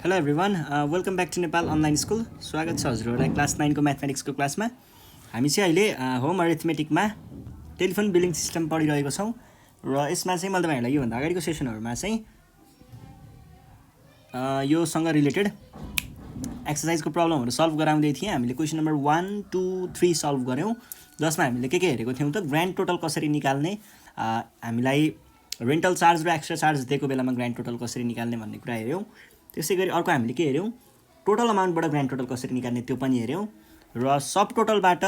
Hello everyone welcome back to Nepal online school. स्वागत छ हजुरहरूलाई क्लास 9 को म्याथमेटिक्सको क्लासमा। हामी चाहिँ अहिले होम अरिथमेटिकमा टेलिफोन बिलिङ सिस्टम पढिरहेको छौँ र यसमा चाहिँ मैले तपाईँहरूलाई योभन्दा अगाडिको सेसनहरूमा चाहिँ योसँग रिलेटेड एक्सर्साइजको प्रब्लमहरू सल्भ गराउँदै थिएँ। हामीले क्वेसन नम्बर 1, 2, 3 सल्भ गऱ्यौँ, जसमा हामीले के हेरेको थियौँ त ग्रान्ड टोटल कसरी निकाल्ने, हामीलाई रेन्टल चार्ज र एक्स्ट्रा चार्ज दिएको बेलामा ग्रान्ड टोटल कसरी निकाल्ने भन्ने कुरा हेऱ्यौँ। त्यसै गरी अर्को हामीले के हेऱ्यौँ, टोटल अमाउन्टबाट ग्रान्ड टोटल कसरी निकाल्ने त्यो पनि हेऱ्यौँ र सब टोटलबाट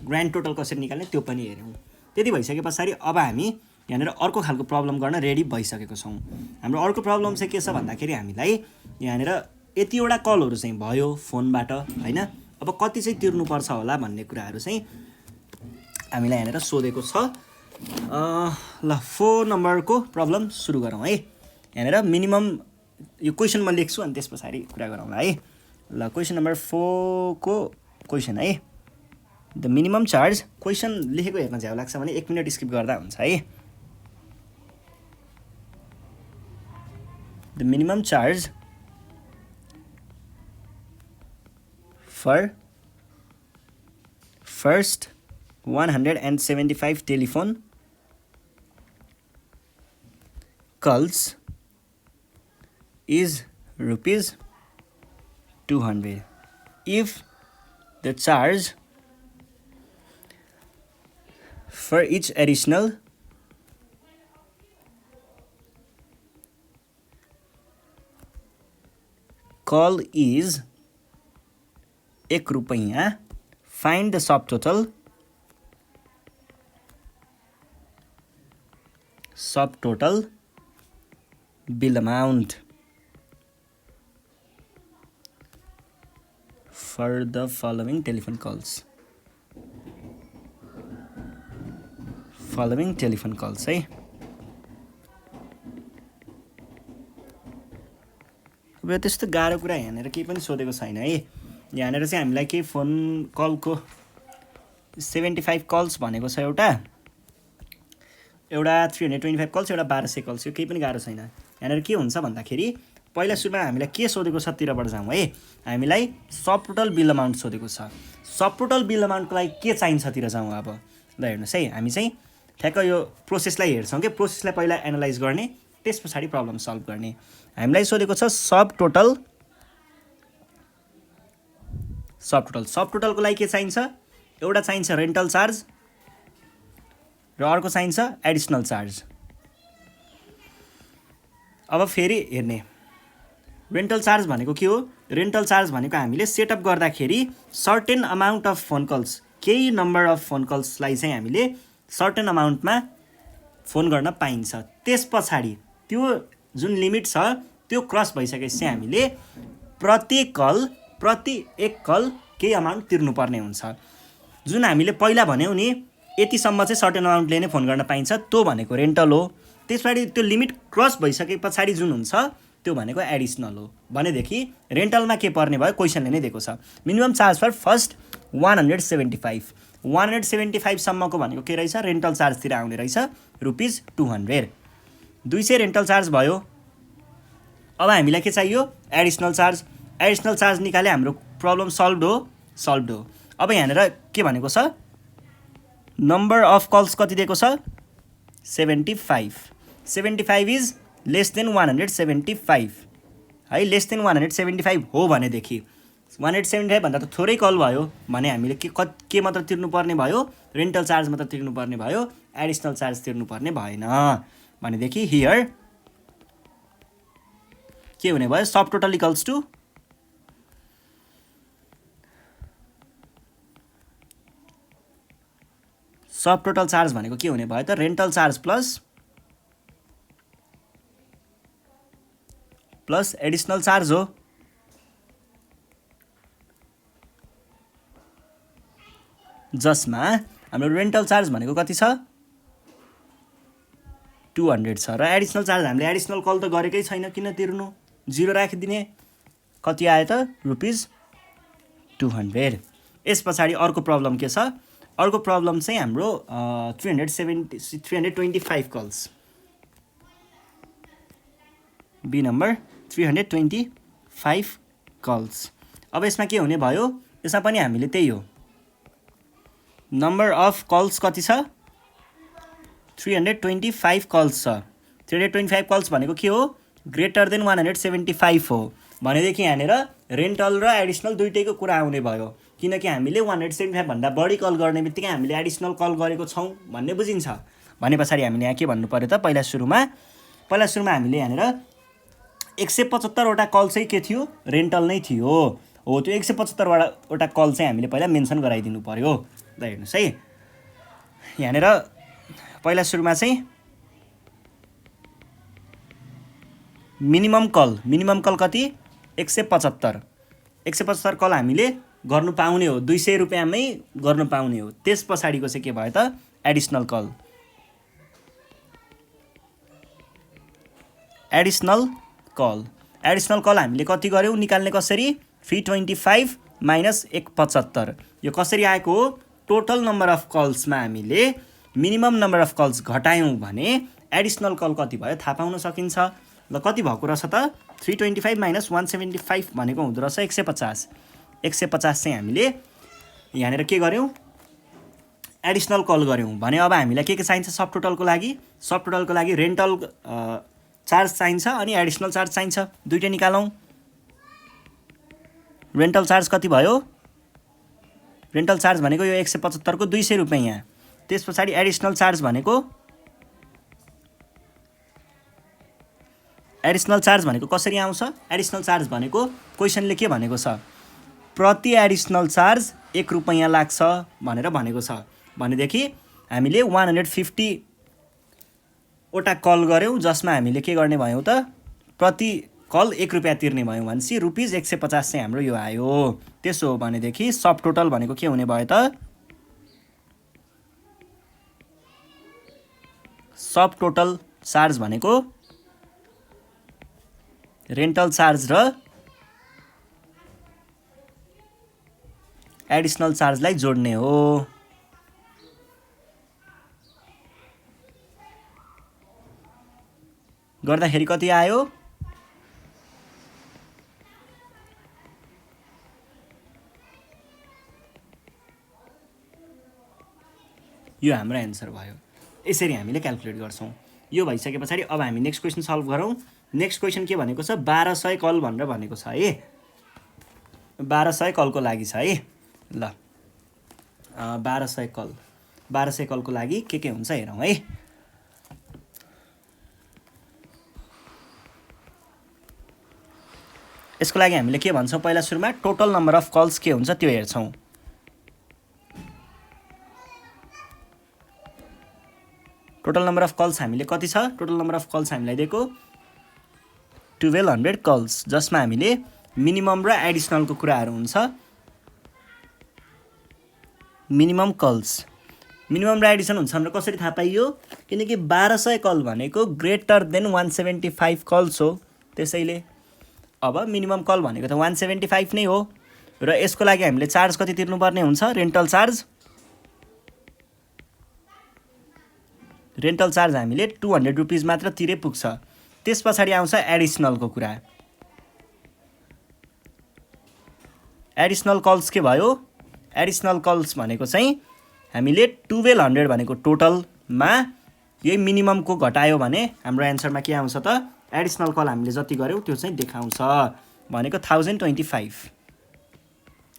ग्रान्ड टोटल कसरी निकाल्ने त्यो पनि हेऱ्यौँ। त्यति भइसके पछाडि अब हामी यहाँनिर अर्को खालको प्रब्लम गर्न रेडी भइसकेको छौँ। हाम्रो अर्को प्रब्लम चाहिँ के छ भन्दाखेरि हामीलाई यहाँनिर यतिवटा कलहरू चाहिँ भयो फोनबाट, होइन। अब कति चाहिँ तिर्नुपर्छ होला भन्ने कुराहरू चाहिँ हामीलाई यहाँनिर सोधेको छ। ल 4 नम्बरको प्रब्लम सुरु गरौँ है। यहाँनिर मिनिमम यो क्वेसन म लेख्छु अनि त्यस पछाडि कुरा गरौँला है। ल क्वेसन नम्बर 4 को क्वेसन है। द मिनिमम चार्ज, क्वेसन लेखेको हेर्न झ्याउ लाग्छ भने 1 मिनट स्किप गर्दा हुन्छ है। The minimum charge for first 175 telephone calls is rupees 200 if the charge for each additional call is 1 रुपैयाँ. Find the subtotal bill amount for the following telephone calls. है। अब त्यस्तो गाह्रो कुरा यहाँनिर केही पनि सोधेको छैन है। यहाँनिर चाहिँ हामीलाई के फोन कलको 75 कल्स भनेको छ, एउटा 325 कल्स, एउटा 1200 कल्स। यो केही पनि गाह्रो छैन। यहाँनिर के हुन्छ भन्दाखेरि पहिला सुरुमा हामीलाई के सोधेको छ तिरबाट जाउँ है। हामीलाई सब टोटल बिल अमाउन्ट सोधेको छ। सब टोटल बिल अमाउन्टको लागि के चाहिन्छ तिर जाउँ अब। ल हेर्नुहोस् है, हामी चाहिँ ठ्याक्क यो प्रोसेसलाई हेर्छौँ कि प्रोसेसलाई पहिला एनालाइज गर्ने, त्यस पछाडि प्रब्लम सल्भ गर्ने। हामीलाई सोधेको छ सब टोटलको लागि के चाहिन्छ, एउटा चाहिन्छ रेन्टल चार्ज र अर्को चाहिन्छ एडिसनल चार्ज। अब फेरि हेर्ने, रेन्टल चार्ज भनेको के हो? रेन्टल चार्ज भनेको हामीले सेटअप गर्दाखेरि certain amount of phone calls, केही नम्बर अफ फोन कल्सलाई चाहिँ हामीले सर्टेन अमाउन्टमा फोन गर्न पाइन्छ। त्यस पछाडि त्यो जुन लिमिट छ त्यो क्रस भइसकेपछि चाहिँ हामीले प्रति एक कल केही अमाउन्ट तिर्नुपर्ने हुन्छ। जुन हामीले पहिला भन्यौँ नि यतिसम्म चाहिँ सर्टेन अमाउन्टले नै फोन गर्न पाइन्छ, त्यो भनेको रेन्टल हो। त्यस पछाडि त्यो लिमिट क्रस भइसके पछाडि जुन हुन्छ त्यो भनेको एडिसनल हो। भनेदेखि रेन्टलमा के पर्ने भयो, क्वेसनले नै दिएको छ मिनिमम चार्ज फर फर्स्ट 175 सम्मको भनेको के रहेछ, रेन्टल चार्जतिर आउने रहेछ रुपिस 200। 200 रेन्टल चार्ज भयो। अब हामीलाई के चाहियो, एडिसनल चार्ज निकाले हाम्रो प्रब्लम सल्भ हो। अब यहाँनिर के भनेको छ, नम्बर अफ कल्स कति दिएको छ, 75 इज लेस देन 175 है। लेस देन 175 हो भनेदेखि 175 भन्दा त थोरै कल भयो भने हामीले के मात्र तिर्नुपर्ने भयो, रेन्टल चार्ज मात्र तिर्नुपर्ने भयो, एडिसनल चार्ज तिर्नुपर्ने भएन। भनेदेखि हियर के हुने भयो, sub total equals to sub total charge भनेको के हुने भयो त, rental charge plus additional charge हो। जसमा हाम्रो रेन्टल चार्ज भनेको कति छ, 200 छ र एडिसनल चार्ज हामीले एडिसनल कल त गरेकै छैन, किन तिर्नु, 0 राखिदिने। कति आयो त, रुपिस 200। यस पछाडि अर्को प्रब्लम के छ, अर्को प्रब्लम चाहिँ हाम्रो 325 कल्स, बी नम्बर 325 5 कल्स। अब यसमा के हुने भयो, यसमा पनि हामीले त्यही हो, नम्बर अफ कल्स कति छ 325 कल्स छ। 325 कल्स भनेको के हो, ग्रेटर देन 175 हो भनेदेखि यहाँनिर रेन्टल र एडिसनल दुइटैको कुरा आउने भयो, किनकि हामीले 175 भन्दा बढी कल गर्ने बित्तिकै हामीले एडिसनल कल गरेको छौँ भन्ने बुझिन्छ। भने पछाडि हामीले यहाँ के भन्नु पर्यो त, पहिला सुरुमा हामीले यहाँनिर 175 वटा कल चाहिँ के थियो, रेन्टल नै थियो हो। त्यो 175 वटा कल चाहिँ हामीले पहिला मेन्सन गराइदिनु पर्यो। ल हेर्नुहोस् है, यहाँनिर पहिला सुरुमा चाहिँ मिनिमम कल कति 175 कल हामीले गर्नु पाउने हो, 200 रुपियाँमै गर्नु पाउने हो। त्यस पछाडिको चाहिँ के भयो त, एडिसनल कल हामीले कति गर्यौँ, निकाल्ने कसरी, 325 माइनस 175। यो कसरी आएको हो, टोटल नम्बर अफ कल्समा हामीले मिनिमम नम्बर अफ कल्स घटायौँ भने एडिसनल कल कति भयो थाहा पाउन सकिन्छ। ल कति भएको रहेछ त, 325 माइनस 175 भनेको हुँदो रहेछ 150। 150 चाहिँ हामीले यहाँनिर के गर्यौँ, एडिसनल कल गऱ्यौँ भने अब हामीलाई के चाहिन्छ, सब टोटलको लागि रेन्टल चार्ज चाहिन्छ अनि एडिसनल चार्ज चाहिन्छ, दुइटै निकालौँ। रेन्टल चार्ज कति भयो, रेन्टल चार्ज भनेको यो 175 को 200 रुपियाँ। त्यस पछाडि एडिसनल चार्ज भनेको कसरी आउँछ, एडिसनल चार्ज भनेको क्वेसनले के भनेको छ, प्रति एडिसनल चार्ज 1 रुपियाँ लाग्छ भनेर भनेको छ। भनेदेखि हामीले 150 वटा कल गऱ्यौँ जसमा हामीले के गर्ने भयौँ त, प्रति कल 1 रुपियाँ तिर्ने भयौँ भनेपछि रुपिज 150 चाहिँ हाम्रो यो आयो। त्यसो हो भनेदेखि सब टोटल भनेको के हुने भयो त, सब टोटल चार्ज भनेको रेन्टल चार्ज र एडिसनल चार्जलाई जोड्ने हो। गर्दाखेरि कति आयो, यो हाम्रो एन्सर भयो। यसरी हामीले क्याल्कुलेट गर्छौँ। यो भइसके पछाडि अब हामी नेक्स्ट क्वेसन सल्भ गरौँ। नेक्स्ट क्वेसन के भनेको छ, 1200 कल भनेर भनेको छ है, 1200 कलको लागि छ है। ल 1200 कलको लागि के हुन्छ हेरौँ है। यसको लागि हामीले के भन्छौँ, पहिला सुरुमा टोटल नम्बर अफ कल्स के हुन्छ त्यो हेर्छौँ। टोटल नम्बर अफ कल्स हामीले कति छ, टोटल नम्बर अफ कल्स हामीलाई दिएको 1200 कल्स, जसमा हामीले मिनिमम र एडिसनलको कुराहरू हुन्छ। मिनिमम र एडिसन हुन्छ हाम्रो कसरी थाहा पाइयो, किनकि 1200 कल भनेको ग्रेटर देन 175 कल्स हो। त्यसैले अब मिनिमम कल भनेको त 175 नै हो र यसको लागि हामीले चार्ज कति तिर्नुपर्ने हुन्छ, रेन्टल चार्ज हामीले 200 रुपिज मात्र तिरे पुग्छ। त्यस पछाडि आउँछ एडिसनलको कुरा। एडिसनल कल्स के भयो, एडिसनल कल्स भनेको चाहिँ हामीले 1200 भनेको टोटलमा यही मिनिममको घटायो भने हाम्रो एन्सरमा के आउँछ त, एडिसनल कल हामीले जति गऱ्यौँ त्यो चाहिँ देखाउँछ भनेको 1025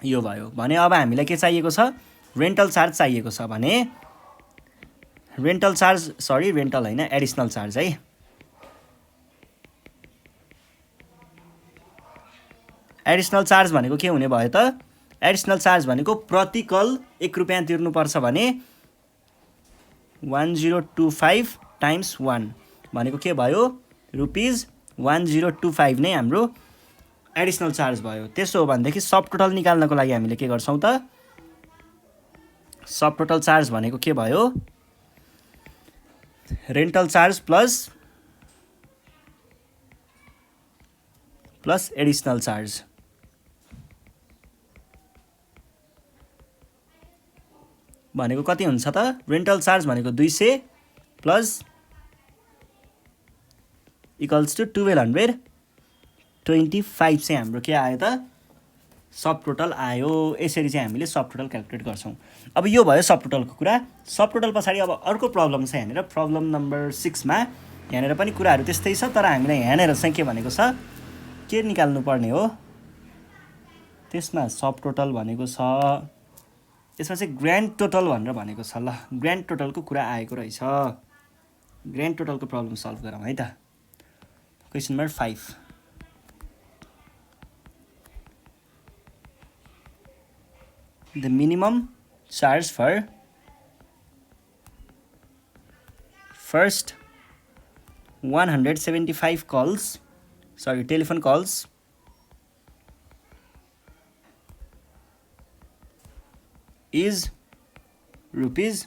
यो भयो। भने अब हामीलाई के चाहिएको छ, रेन्टल चार्ज चाहिएको छ भने रेन्टल होइन एडिसनल चार्ज है। एडिसनल चार्ज भनेको के हुने भयो त, एडिसनल चार्ज भनेको प्रति कल 1 रुपियाँ तिर्नुपर्छ भने 1025 टाइम्स 1 भनेको के भयो, रुपिज 1025 नै हाम्रो एडिसनल चार्ज भयो। त्यसो हो भनेदेखि सब टोटल निकाल्नको लागि हामीले के गर्छौँ त, सब टोटल चार्ज भनेको के भयो, rental charge plus additional charge भनेको कति हुन्छ त, रेन्टल चार्ज भनेको 200 प्लस इक्वल्स टु 1200 25 चाहिँ हाम्रो के आयो त सब टोटल आयो। यसरी चाहिँ हामीले सब टोटल क्याल्कुलेट गर्छौँ। अब यो भयो सब टोटलको कुरा। सब टोटल पछाडि अब अर्को प्रब्लम छ यहाँनिर, प्रब्लम नम्बर 6 मा यहाँनिर पनि कुराहरू त्यस्तै छ, तर हामीलाई यहाँनिर चाहिँ के भनेको छ, के निकाल्नु पर्ने हो त्यसमा सब टोटल भनेको छ, यसमा चाहिँ ग्रान्ड टोटल भनेर भनेको छ। ल ग्रान्ड टोटलको कुरा आएको रहेछ। ग्रान्ड टोटलको प्रब्लम सल्भ गरौँ है त। Question number 5। The minimum charge for first 175 telephone calls is rupees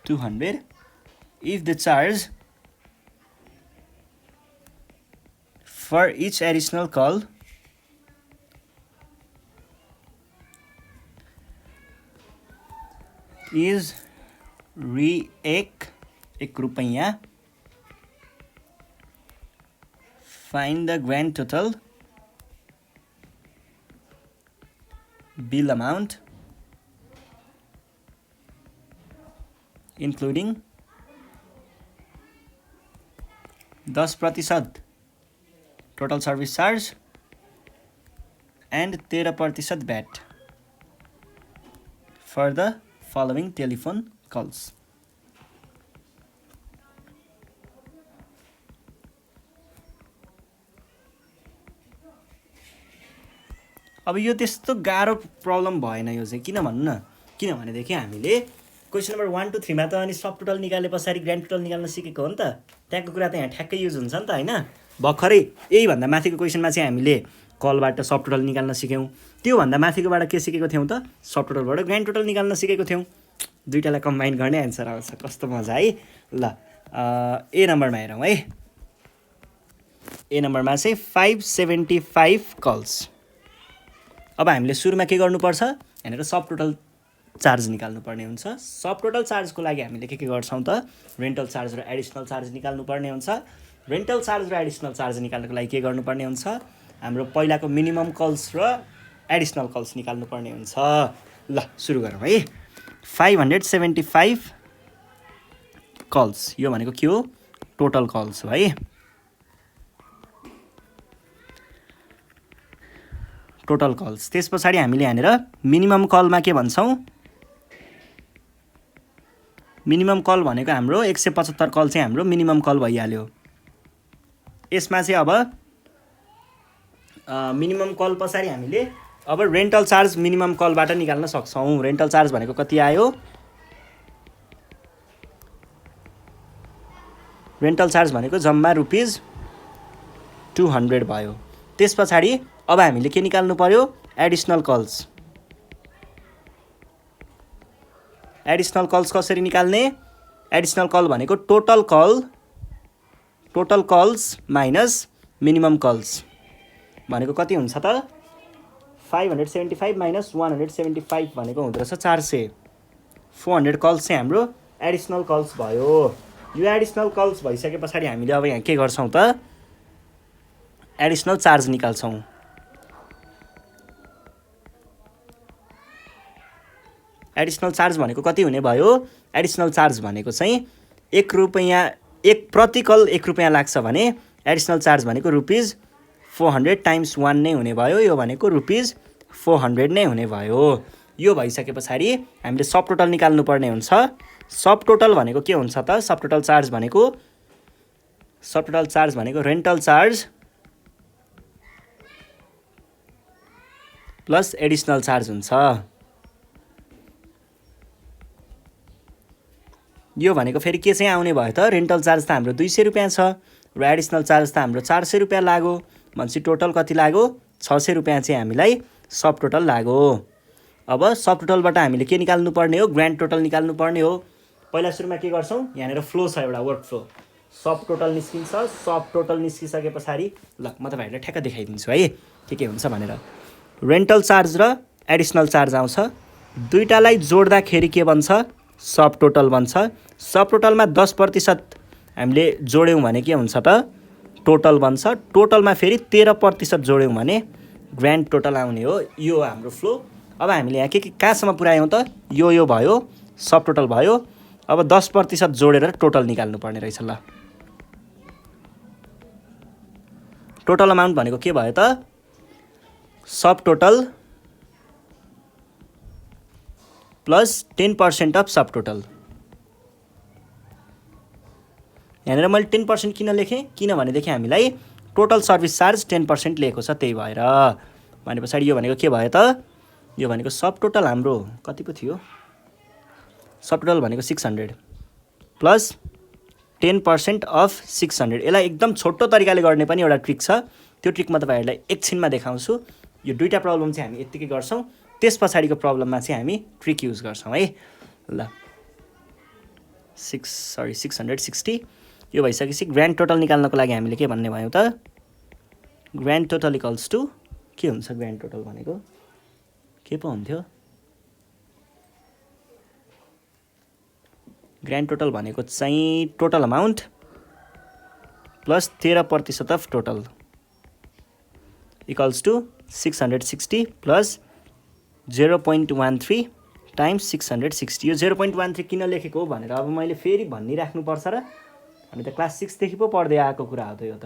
200 if the charge for each additional call is एक रुपैयाँ। Find the grand total bill amount including 10% total service charge and 13% VAT for the following telephone calls. अब यो त्यस्तो गाह्रो problem भएन यो चाहिँ, किन भन्नु न, किनभनेदेखि हामीले क्वेसन नम्बर 1 to 3 मा त अनि सब टोटल निकाले पछाडि ग्रान्ड टोटल निकाल्न सिकेको हो नि त। त्यहाँको कुरा त यहाँ ठ्याक्कै युज हुन्छ नि त हैन। भर्खरै यही भन्दा माथिको क्वेसनमा चाहिँ हामीले कलबाट सब टोटल निकाल्न सिक्यौँ, त्यो भन्दा माथिकोबाट के सिकेको थियौँ त, सब टोटलबाट ग्रान्ड टोटल निकाल्न सिकेको थियौँ। दुईटालाई कम्बाइन गर्ने एन्सर आउँछ, कस्तो मजा है। ल ए नम्बरमा हेरौँ है। ए नम्बरमा चाहिँ 575 कल्स। अब हामीले सुरुमा के गर्नुपर्छ, यहाँनिर सब टोटल चार्ज निकाल्नु पर्ने हुन्छ। सब टोटल चार्जको लागि हामीले के गर्छौँ त, रेन्टल चार्ज र एडिसनल चार्ज निकाल्नु पर्ने हुन्छ। रेन्टल चार्ज र एडिसनल चार्ज निकाल्नको लागि के गर्नुपर्ने हुन्छ, हाम्रो पहिलाको मिनिमम कल्स र एडिसनल कल्स निकाल्नु पर्ने हुन्छ। ल सुरु गरौँ है। 575 कल्स, यो भनेको के हो, टोटल कल्स हो है। Total calls. त्यस पछाडि हामीले यहाँनिर मिनिमम कलमा के भन्छौँ, मिनिमम कल भनेको हाम्रो 175 कल चाहिँ हाम्रो मिनिमम कल भइहाल्यो। यसमा चाहिँ अब मिनिमम कल पछाडि हामीले अब रेन्टल चार्ज मिनिमम कलबाट निकाल्न सक्छौँ। रेन्टल चार्ज भनेको कति आयो, रेन्टल चार्ज भनेको जम्मा रुपिज 200 भयो। त्यस पछाडि अब हामीले के निकाल्नु पर्यो, एडिसनल कल्स। एडिसनल कल्स कसरी निकाल्ने, एडिसनल कल भनेको total calls minus minimum calls भनेको कति हुन्छ त, 575 माइनस 175 भनेको हुँदो रहेछ 400। 400 कल्स चाहिँ हाम्रो एडिसनल कल्स भयो। यो एडिसनल कल्स भइसके पछाडि हामीले अब यहाँ के गर्छौँ त, एडिसनल चार्ज निकाल्छौँ। एडिसनल चार्ज भनेको कति हुने भयो, एडिसनल चार्ज भनेको चाहिँ 1 रुपैयाँ, एक प्रति कल 1 रुपैयाँ लाग्छ भने एडिसनल चार्ज भनेको रुपिज 400 टाइम्स 1 नै हुने भयो। यो भनेको रुपिज 400 नै हुने भयो। यो भइसके पछाडि हामीले सब टोटल निकाल्नु पर्ने हुन्छ। सब टोटल भनेको के हुन्छ त, सब टोटल चार्ज भनेको rental charge plus additional charge हुन्छ। यो भनेको फेरि के चाहिँ आउने भयो त, रेन्टल चार्ज त हाम्रो 200 रुपियाँ छ र एडिसनल चार्ज त हाम्रो 400 रुपियाँ लाग्यो। भनेपछि टोटल कति लाग्यो, 600 रुपियाँ चाहिँ हामीलाई सब टोटल लाग्यो। अब सब टोटलबाट हामीले के निकाल्नु पर्ने हो, ग्रान्ड टोटल निकाल्नु पर्ने हो। पहिला सुरुमा के गर्छौँ, यहाँनिर फ्लो छ, एउटा वर्क फ्लो। सब टोटल निस्किन्छ। सब टोटल निस्किसके पछाडि ल म तपाईँहरूलाई ठ्याक्क देखाइदिन्छु है के हुन्छ भनेर। रेन्टल चार्ज र एडिसनल चार्ज आउँछ, दुईटालाई जोड्दाखेरि के बन्छ, सब टोटल बन्छ। सब टोटलमा 10% हामीले जोड्यौँ भने के हुन्छ त, टोटल बन्छ। टोटलमा फेरि 13% जोड्यौँ भने ग्रान्ड टोटल आउने हो। यो हाम्रो फ्लो। अब हामीले यहाँ के कहाँसम्म पुऱ्यायौँ त? यो भयो, सब टोटल भयो। अब 10% जोडेर टोटल निकाल्नु पर्ने रहेछ। ल टोटल अमाउन्ट भनेको के भयो त? Sub total plus 10% of sub total. यहाँनिर मैले 10% किन लेखेँ? किनभनेदेखि हामीलाई टोटल सर्भिस चार्ज 10% लिएको छ, त्यही भएर। भने पछाडि यो भनेको के भयो त? यो भनेको सब टोटल हाम्रो कति पो थियो? सब टोटल भनेको 600 प्लस 10% अफ 600। यसलाई एकदम छोटो तरिकाले गर्ने पनि एउटा ट्रिक छ। त्यो ट्रिक म तपाईँहरूलाई एकछिनमा देखाउँछु। यो दुईवटा प्रब्लम चाहिँ हामी यत्तिकै गर्छौँ, त्यस पछाडिको प्रब्लममा चाहिँ हामी ट्रिक युज गर्छौँ है। ल 660 यो भइसकेपछि ग्रान्ड टोटल निकाल्नको लागि हामीले के भन्ने भयौँ त? ग्रान्ड टोटल इक्वल्स टु के हुन्छ? ग्रान्ड टोटल भनेको के पो हुन्थ्यो? ग्रान्ड टोटल भनेको चाहिँ total amount plus 13% of total equals to 660 plus 0.13 times 660। यो 0.13 किन लेखेको हो भनेर अब मैले फेरि भनिराख्नुपर्छ र? हामी त क्लास 6देखि पो पढ्दै आएको कुरा हो त। यो त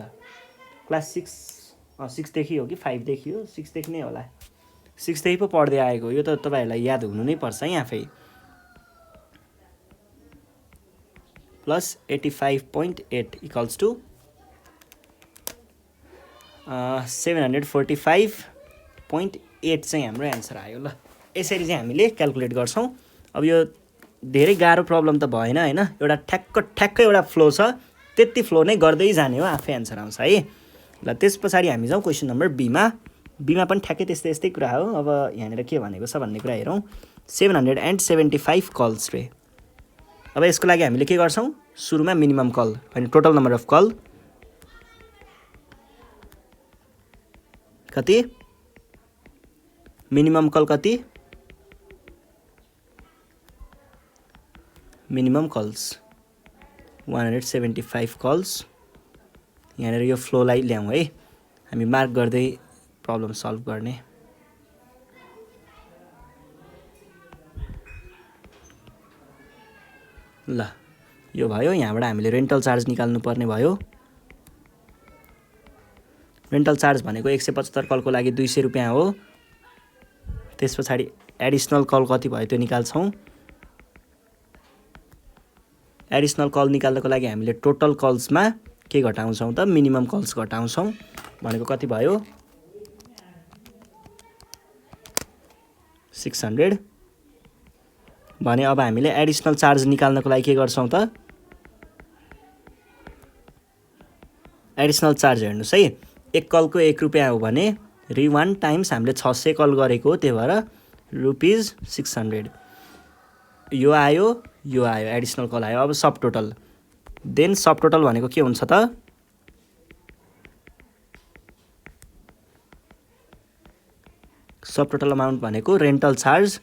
क्लास 6देखि हो कि 5देखि हो? 6देखि नै होला। 6देखि पो पढ्दै आएको। यो त तपाईँहरूलाई याद हुनु नै पर्छ है आफै। प्लस 85.8 इक्वल्स टु 745.8 चाहिँ हाम्रो एन्सर आयो। ल यसरी चाहिँ हामीले क्यालकुलेट गर्छौँ। अब यो धेरै गाह्रो प्रब्लम त भएन होइन, एउटा ठ्याक्कै एउटा फ्लो छ, त्यति फ्लो नै गर्दै जाने हो, आफै एन्सर आउँछ है। ल त्यस पछाडि हामी जाउँ क्वेसन नम्बर बीमा। बीमा पनि ठ्याक्कै त्यस्तै कुरा हो। अब यहाँनिर के भनेको छ भन्ने कुरा हेरौँ। 775 कल्स रे। अब यसको लागि हामीले के गर्छौँ? सुरुमा मिनिमम कल अनि टोटल नम्बर अफ कल कति? मिनिमम कल कति? Minimum calls 175 calls. यहाँनिर यो फ्लोलाई ल्याउँ है, हामी मार्क गर्दै प्रब्लम सल्भ गर्ने। ल यो भयो। यहाँबाट हामीले रेन्टल चार्ज निकाल्नु पर्ने भयो। रेन्टल चार्ज भनेको 175 कलको लागि 200 रुपियाँ हो। त्यस पछाडि एडिसनल कल कति भयो त्यो निकाल्छौँ। एडिसनल कल निकाल्नको लागि हामीले टोटल कल्समा के घटाउँछौँ त? मिनिमम कल्स घटाउँछौँ। भनेको कति भयो? 600। भने अब हामीले एडिसनल चार्ज निकाल्नको लागि के गर्छौँ त? एडिसनल चार्ज हेर्नुहोस् है, एक कलको 1 रुपियाँ हो भने 1 टाइम्स हामीले 600 कल गरेको हो, त्यही भएर ₹600। यो आयो, यो आयो, एडिसनल कल आयो। अब सब टोटल, देन सब टोटल भनेको के हुन्छ त? सब टोटल अमाउन्ट भनेको rental charge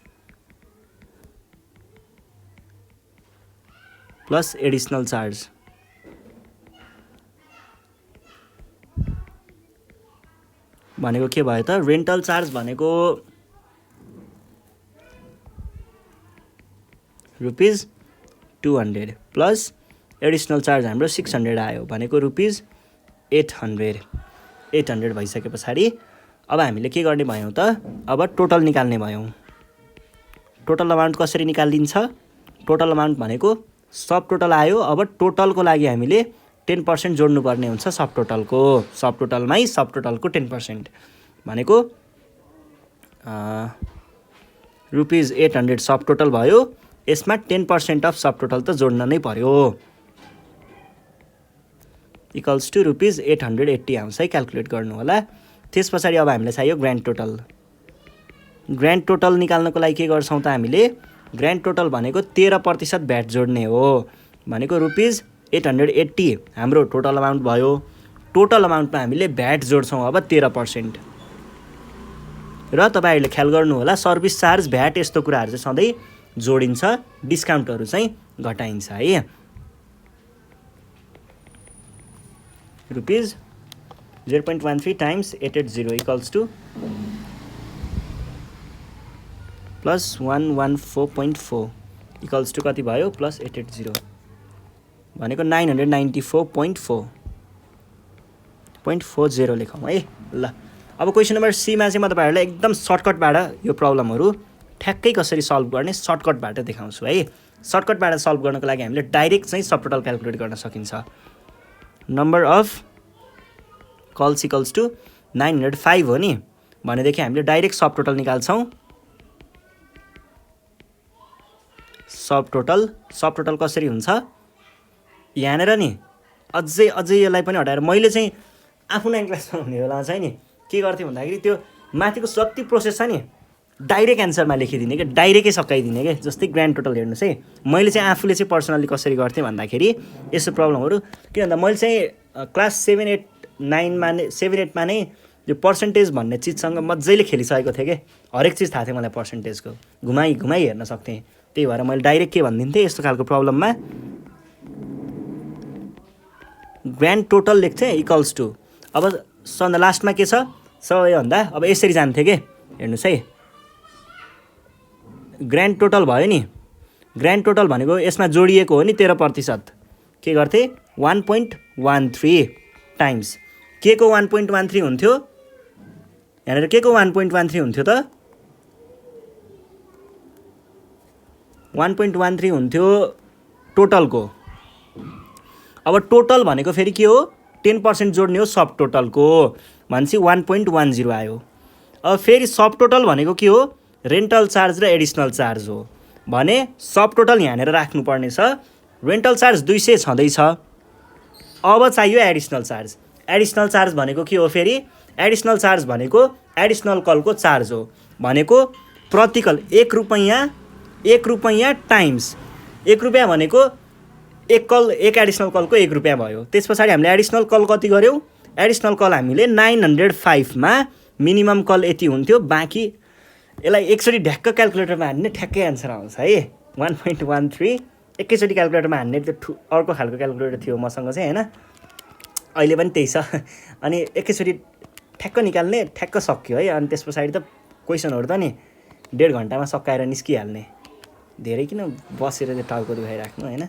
plus additional charge. भनेको के भयो त? रेन्टल चार्ज भनेको ₹200 प्लस एडिसनल चार्ज हाम्रो 600 आयो, भनेको ₹800। 800 भइसके पछाडि अब हामीले के गर्ने भयौँ त? अब टोटल निकाल्ने भयौँ। टोटल अमाउन्ट कसरी निकालिन्छ? टोटल अमाउन्ट भनेको सब टोटल आयो। अब टोटलको लागि हामीले 10% जोड्नुपर्ने हुन्छ सब टोटलको। सब टोटलमै सब टोटलको 10% भनेको ₹800 सब टोटल भयो। यसमा 10% अफ सब टोटल त जोड्न नै पर्यो। इक्वल्स टु ₹880 आउँछ है, क्यालकुलेट गर्नु होला। त्यस पछाडि अब हामीलाई चाहियो ग्रान्ड टोटल। ग्रान्ड टोटल निकाल्नको लागि के गर्छौँ त? हामीले ग्रान्ड टोटल भनेको 13% भ्याट जोड्ने हो, भनेको ₹880 हाम्रो टोटल अमाउन्ट भयो। टोटल अमाउन्टमा हामीले भ्याट जोड्छौँ अब 13%। र तपाईँहरूले ख्याल गर्नु होला, सर्भिस चार्ज, भ्याट यस्तो कुराहरू चाहिँ सधैँ जोडिन्छ, डिस्काउन्टहरू चाहिँ घटाइन्छ है। Rupees 0.13 times 880 equals to plus 114.4 equals to कति भयो प्लस 880 भनेको 992.4.40 लेखौँ है। ल अब क्वेसन नम्बर सीमा चाहिँ म तपाईँहरूलाई एकदम सर्टकटबाट यो प्रब्लमहरू ठ्याक्कै कसरी सल्भ गर्ने सर्टकटबाट देखाउँछु है। सर्टकटबाट सल्भ गर्नको लागि हामीले डाइरेक्ट चाहिँ सब टोटल क्यालकुलेट गर्न सकिन्छ। Number of calls equals to 905 हो नि भनेदेखि हामीले डाइरेक्ट सब टोटल निकाल्छौँ। सब टोटल कसरी हुन्छ यहाँनिर नि अझै यसलाई पनि हटाएर मैले चाहिँ आफू 9 क्लासमा हुने बेला चाहिँ नि के गर्थेँ भन्दाखेरि त्यो माथिको जति प्रोसेस छ नि डाइरेक्ट एन्सरमा लेखिदिने कि डाइरेक्टै सकाइदिने कि। जस्तै ग्रान्ड टोटल हेर्नुहोस् है, मैले चाहिँ आफूले चाहिँ पर्सनल्ली कसरी गर्थेँ भन्दाखेरि यस्तो प्रब्लमहरू के भन्दा मैले चाहिँ क्लास 7, 8, 9मा नै 7, 8मा नै यो पर्सेन्टेज भन्ने चिजसँग मजाले खेलिसकेको थिएँ कि हरेक चिज थाहा थियो मलाई पर्सेन्टेजको घुमाइ हेर्न सक्थेँ। त्यही भएर मैले डाइरेक्ट के भनिदिन्थेँ यस्तो खालको प्रब्लममा ग्रान्ड टोटल लेख्थेँ इक्वल्स टु अब सन्दा लास्टमा के छ सबैभन्दा अब यसरी जान्थेँ कि हेर्नुहोस् है ग्रान्ड टोटल भयो नि ग्रान्ड टोटल भनेको यसमा जोडिएको हो नि 13% के गर्थेँ 1.13 टाइम्स के को 1.13 हुन्थ्यो यहाँनिर के को 1.13 हुन्थ्यो त 1.13 हुन्थ्यो टोटलको। अब टोटल भनेको फेरि के हो 10% जोड्ने हो सब टोटलको भनेपछि 1.10 आयो। अब फेरि सब टोटल भनेको के हो रेन्टल चार्ज र एडिसनल चार्ज हो भने सब टोटल यहाँनिर राख्नुपर्ने छ। रेन्टल चार्ज 200 छँदैछ। अब चाहियो एडिसनल चार्ज भनेको के हो फेरि एडिसनल चार्ज भनेको एडिसनल कलको चार्ज हो भनेको प्रतिकल 1 रुपैयाँ टाइम्स 1 रुपियाँ भनेको एक एडिसनल कलको 1 रुपियाँ भयो। त्यस पछाडि हामीले एडिसनल कल कति गऱ्यौँ एडिसनल कल हामीले 905मा मिनिमम कल यति हुन्थ्यो बाँकी यसलाई एकचोटि ढ्याक्क क्यालकुलेटरमा हान्ने ठ्याक्कै एन्सर आउँछ है 1.13 एकैचोटि क्यालकुलेटरमा हान्ने त्यो अर्को खालको क्यालकुलेटर थियो मसँग चाहिँ होइन अहिले पनि त्यही छ अनि एकैचोटि ठ्याक्क निकाल्ने ठ्याक्क सक्यो है। अनि त्यस पछाडि त क्वेसनहरू त नि 1.5 घन्टामा सकाएर निस्किहाल्ने धेरै किन बसेर त्यो टाउको दुखाइराख्नु होइन।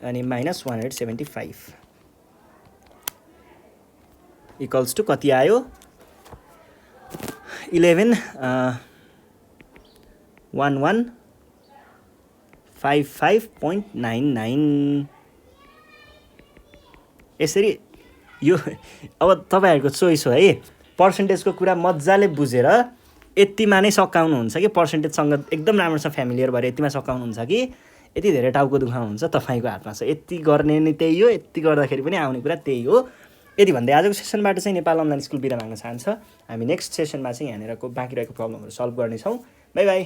अनि -175 इक्वल्स टु कति आयो 11,1155.99 यसरी यो अब तपाईँहरूको चोइस हो है। पर्सेन्टेजको कुरा मजाले बुझेर यतिमा नै सकाउनुहुन्छ कि पर्सेन्टेजसँग एकदम राम्रोसँग फ्यामिलियर भएर यतिमा सकाउनुहुन्छ कि यति धेरै टाउको दुखाउनुहुन्छ तपाईँको हातमा छ। यति गर्ने नि त्यही हो यति गर्दाखेरि पनि आउने कुरा त्यही हो। यति भन्दै आजको सेसनबाट चाहिँ नेपाल अनलाइन स्कुल बिदा माग्न चाहन्छ। हामी नेक्स्ट सेसनमा चाहिँ यहाँनिरको बाँकी रहेको प्रब्लमहरू सल्भ गर्नेछौँ। By by.